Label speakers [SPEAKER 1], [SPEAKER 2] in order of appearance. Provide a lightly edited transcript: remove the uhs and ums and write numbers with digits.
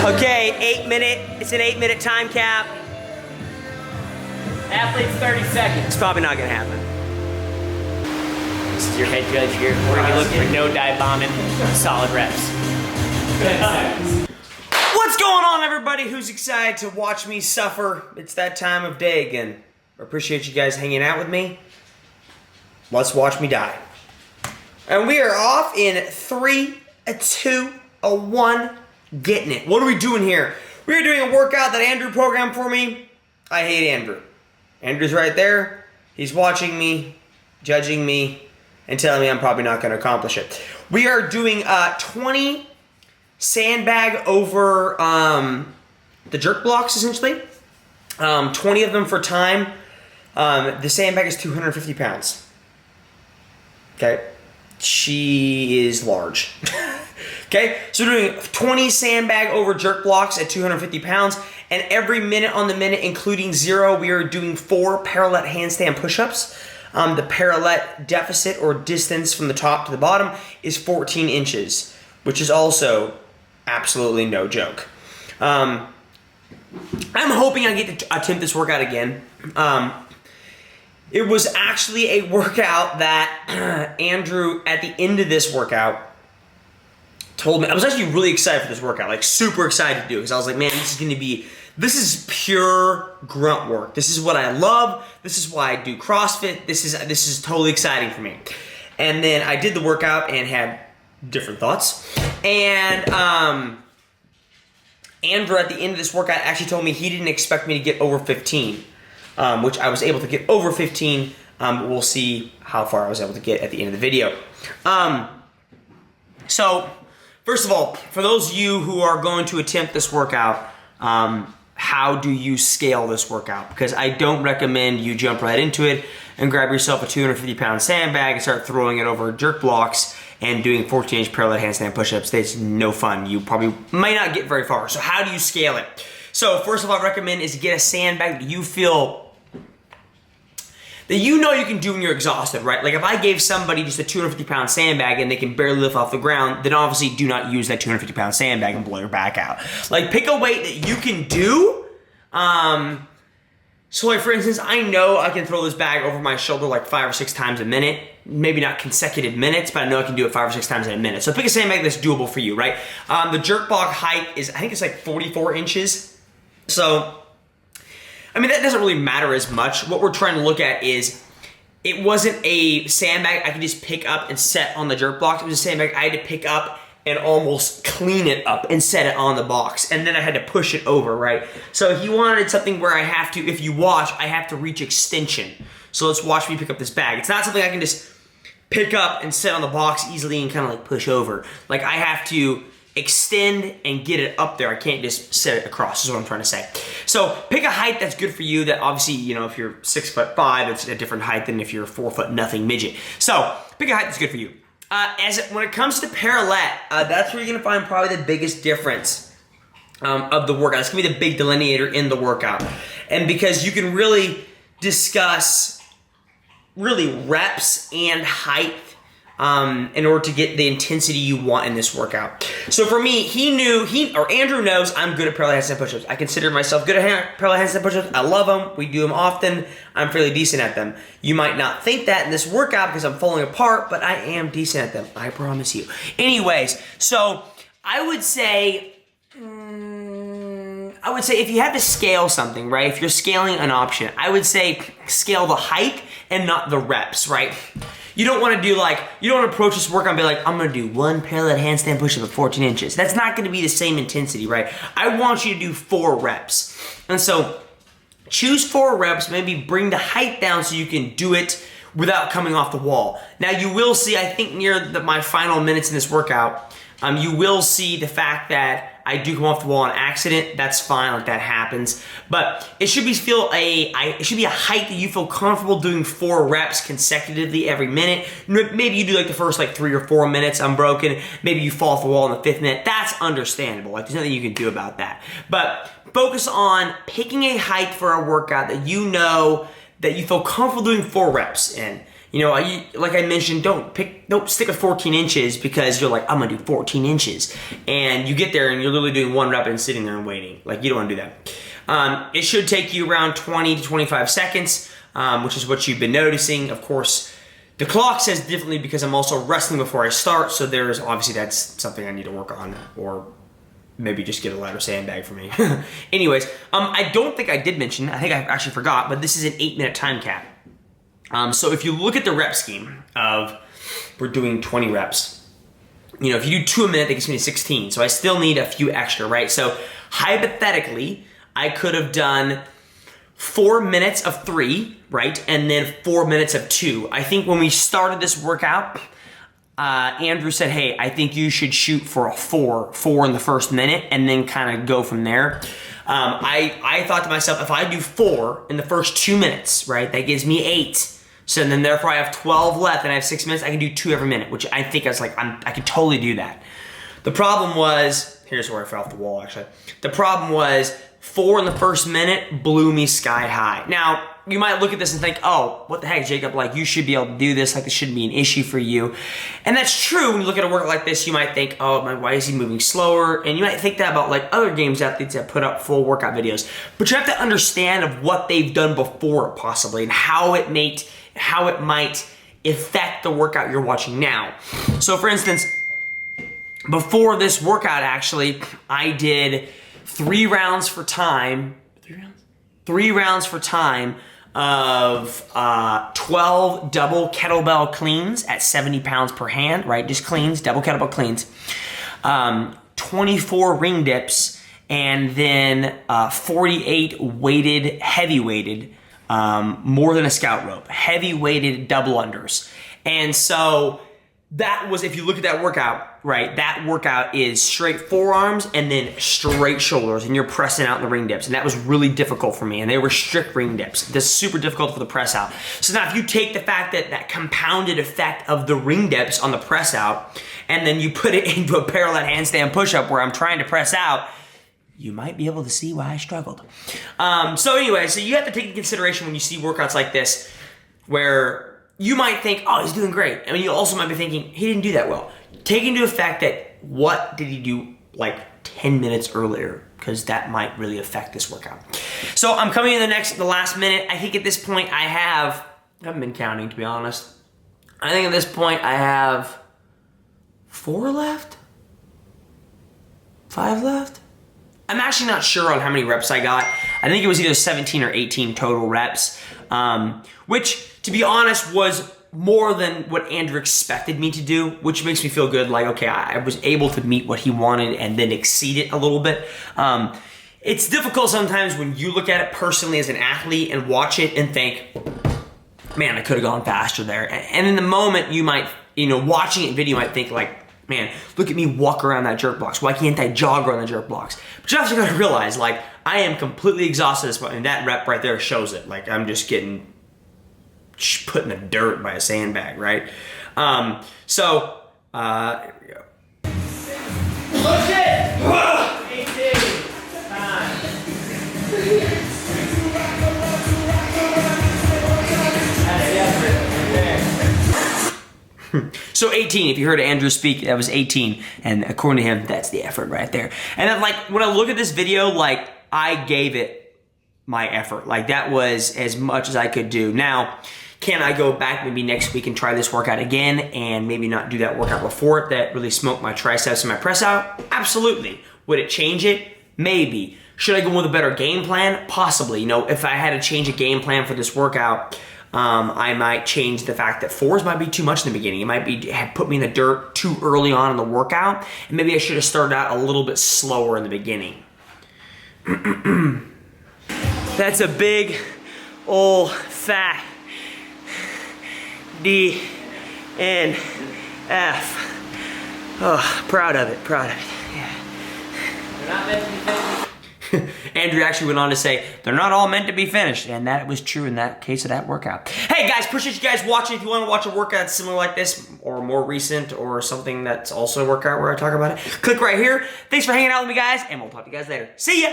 [SPEAKER 1] Okay, it's an 8-minute time cap.
[SPEAKER 2] Athlete's 30 seconds.
[SPEAKER 1] It's probably not gonna happen.
[SPEAKER 2] This is your head judge here. We're gonna be looking for no dive bombing, solid reps. 10 seconds.
[SPEAKER 1] What's going on, everybody who's excited to watch me suffer? It's that time of day again. I appreciate you guys hanging out with me. Let's watch me die. And we are off in 3, a 2, a 1, getting it. What are we doing here? We're doing a workout that Andrew programmed for me. I hate Andrew. Andrew's right there. He's watching me, judging me, and telling me I'm probably not going to accomplish it. We are doing 20 sandbag over the jerk blocks, essentially. 20 of them for time. The sandbag is 250 pounds. Okay? She is large. Okay? So we're doing 20 sandbag over jerk blocks at 250 pounds. And every minute on the minute, including 0, we are doing 4 Parallette handstand push-ups. The Parallette deficit or distance from the top to the bottom is 14 inches, which is also absolutely no joke. I'm hoping I get to attempt this workout again. It was actually a workout that Andrew, at the end of this workout, told me. I was actually really excited for this workout, like super excited to do it, because I was like, man, this is pure grunt work. This is what I love. This is why I do CrossFit. This is totally exciting for me. And then I did the workout and had different thoughts. And Andrew, at the end of this workout, actually told me he didn't expect me to get over 15. Which I was able to get over 15. We'll see how far I was able to get at the end of the video. So, first of all, for those of you who are going to attempt this workout, how do you scale this workout? Because I don't recommend you jump right into it and grab yourself a 250-pound sandbag and start throwing it over jerk blocks and doing 14-inch Parallette handstand push-ups. That's no fun. You probably might not get very far. So how do you scale it? So first of all, I recommend is get a sandbag that you feel that you know you can do when you're exhausted, right? Like if I gave somebody just a 250-pound sandbag and they can barely lift off the ground, then obviously do not use that 250-pound sandbag and blow your back out. Like pick a weight that you can do. So like for instance, I know I can throw this bag over my shoulder like 5 or 6 times a minute. Maybe not consecutive minutes, but I know I can do it 5 or 6 times in a minute. So pick a sandbag that's doable for you, right? The jerk block height is, I think it's like 44 inches. So, I mean, that doesn't really matter as much. What we're trying to look at is, it wasn't a sandbag I could just pick up and set on the jerk blocks. It was a sandbag I had to pick up and almost clean it up and set it on the box. And then I had to push it over, right? So he wanted something where I have to, if you watch, I have to reach extension. So let's watch me pick up this bag. It's not something I can just pick up and set on the box easily and kind of like push over. Like I have to extend and get it up there. I can't just set it across, is what I'm trying to say. So pick a height that's good for you that obviously, you know, if you're 6'5", it's a different height than if you're a 4' nothing midget. So pick a height that's good for you. When it comes to Parallette, that's where you're gonna find probably the biggest difference of the workout. It's gonna be the big delineator in the workout. And because you can really discuss really reps and height in order to get the intensity you want in this workout. So for me, Andrew knows I'm good at Parallette handstand push-ups. I consider myself good at Parallette handstand push-ups. I love them. We do them often. I'm fairly decent at them. You might not think that in this workout because I'm falling apart, but I am decent at them. I promise you. Anyways, so I would say if you have to scale something, right? If you're scaling an option, I would say scale the height and not the reps, right? You don't want to do you don't want to approach this workout and be like, I'm going to do 1 Parallette handstand push-up at 14 inches. That's not going to be the same intensity, right? I want you to do 4 reps. And so choose 4 reps, maybe bring the height down so you can do it without coming off the wall. Now you will see, I think near my final minutes in this workout, you will see the fact that I do come off the wall on accident. That's fine, like that happens. But it should be a height that you feel comfortable doing 4 reps consecutively every minute. Maybe you do like the first 3 or 4 minutes unbroken. Maybe you fall off the wall in the 5th minute. That's understandable. Like there's nothing you can do about that. But focus on picking a height for a workout that you know that you feel comfortable doing 4 reps in. You know, like I mentioned, don't stick with 14 inches because you're like, I'm gonna do 14 inches. And you get there and you're literally doing 1 rep and sitting there and waiting. Like, you don't wanna do that. It should take you around 20 to 25 seconds, which is what you've been noticing. Of course, the clock says differently because I'm also resting before I start, so there's obviously that's something I need to work on, or maybe just get a lighter sandbag for me. Anyways, I don't think I did mention, I think I actually forgot, but this is an 8-minute time cap. So if you look at the rep scheme of, we're doing 20 reps, you know, if you do 2 a minute, that gets me to 16. So I still need a few extra, right? So hypothetically, I could have done 4 minutes of 3, right? And then 4 minutes of 2. I think when we started this workout, Andrew said, hey, I think you should shoot for a 4 in the first minute and then kind of go from there. I thought to myself, if I do 4 in the first 2 minutes, right, that gives me 8. So then therefore I have 12 left and I have 6 minutes, I can do 2 every minute, which I think I was like, I could totally do that. The problem was, here's where I fell off the wall actually. The problem was 4 in the first minute blew me sky high. Now, you might look at this and think, oh, what the heck, Jacob, like you should be able to do this, like this shouldn't be an issue for you. And that's true. When you look at a workout like this, you might think, oh, why is he moving slower? And you might think that about like other games athletes that put up full workout videos. But you have to understand of what they've done before possibly and how it might affect the workout you're watching now. So for instance, before this workout actually, I did 3 rounds for time. 3 rounds? 3 rounds for time of 12 double kettlebell cleans at 70 pounds per hand, right? Just cleans, double kettlebell cleans. 24 ring dips, and then 48 weighted, heavy weighted, more than a scout rope, heavy weighted double unders. And so that was, if you look at that workout, right, that workout is straight forearms and then straight shoulders, and you're pressing out the ring dips. And that was really difficult for me, and they were strict ring dips. That's super difficult for the press out. So now if you take the fact that compounded effect of the ring dips on the press out, and then you put it into a Parallette handstand push-up where I'm trying to press out, you might be able to see why I struggled. So anyway, so you have to take into consideration when you see workouts like this, where you might think, oh, he's doing great. I mean, you also might be thinking, he didn't do that well. Take into effect that what did he do like 10 minutes earlier, because that might really affect this workout. So I'm coming in the last minute. I think at this point I haven't been counting, to be honest. I think at this point I have 4 left? 5 left? I'm actually not sure on how many reps I got. I think it was either 17 or 18 total reps, which, to be honest, was more than what Andrew expected me to do, which makes me feel good. Like, okay, I was able to meet what he wanted and then exceed it a little bit. It's difficult sometimes when you look at it personally as an athlete and watch it and think, man, I could have gone faster there. And in the moment, you might, watching it in video, you might think like, man, look at me walk around that jerk box. Why can't I jog around the jerk box? But you also gotta realize, like, I am completely exhausted at this point, and that rep right there shows it. Like, I'm just getting put in the dirt by a sandbag, right? Here we go. Push it! 18. Time. So 18, if you heard Andrew speak, that was 18. And according to him, that's the effort right there. And then, like, when I look at this video, like, I gave it my effort. Like, that was as much as I could do. Now, can I go back maybe next week and try this workout again and maybe not do that workout before it that really smoked my triceps and my press out? Absolutely. Would it change it? Maybe. Should I go with a better game plan? Possibly. If I had to change a game plan for this workout, I might change the fact that 4s might be too much in the beginning. It might put me in the dirt too early on in the workout, and maybe I should have started out a little bit slower in the beginning. That's a big, old, fat D N F. Oh, proud of it. Yeah. They're not meant to be finished. Andrew actually went on to say, they're not all meant to be finished, and that was true in that case of that workout. Hey guys, appreciate you guys watching. If you want to watch a workout similar like this, or more recent, or something that's also a workout where I talk about it, click right here. Thanks for hanging out with me, guys, and we'll talk to you guys later. See ya!